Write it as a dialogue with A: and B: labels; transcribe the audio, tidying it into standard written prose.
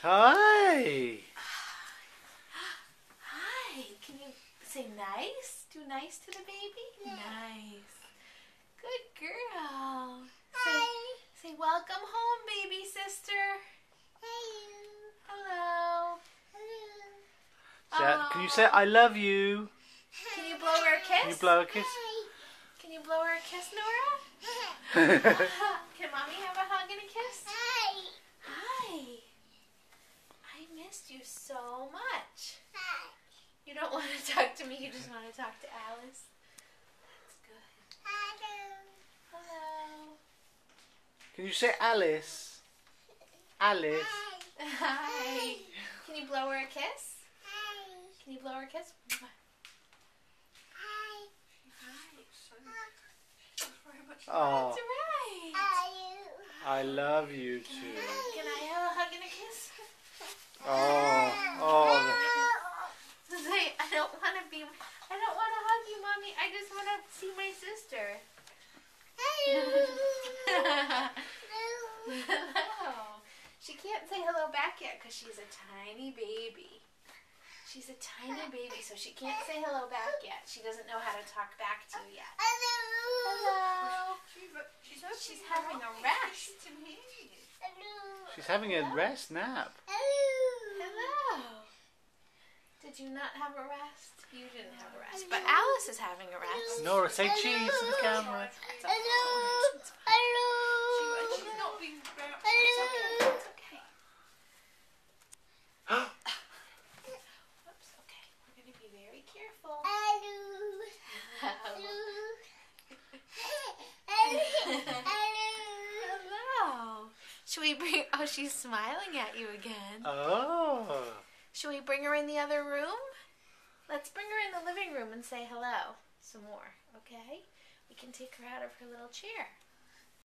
A: Hi.
B: Hi. Can you say nice? Do nice to the baby? Yeah. Nice. Good girl. Say welcome home, baby sister. Hello.
A: Can you say I love you?
B: Can you blow her a kiss?
A: Can you blow a kiss?
B: Can you blow her a kiss, Nora? Can mommy have a hug and a kiss? Hi. I missed you so much. You don't want to talk to me, you just want to talk to Alice. That's good. Hello.
A: Can you say Alice? Alice.
B: Hi. Can you blow her a kiss? Can you blow her a kiss?
A: Oh,
B: That's right.
A: I love you too.
B: Can I have a hug and a kiss?
A: Oh.
B: Say, I don't want to hug you, Mommy. I just want to see my sister. Hello. She can't say hello back yet because she's a tiny baby. She's a tiny baby, so she can't say hello back yet. She doesn't know how to talk back to you yet. Hello. She's having a rest.
A: She's having a rest nap.
B: Hello. Did you not have a rest? You didn't have a rest. But Alice is having a rest.
A: Nora, say cheese to the camera.
B: It's okay. It's not being It's okay. Whoops, okay. We're going to be very careful. Hello. Should we bring... Oh, she's smiling at you again.
A: Oh.
B: Should we bring her in the other room? Let's bring her in the living room and say hello some more, okay? We can take her out of her little chair.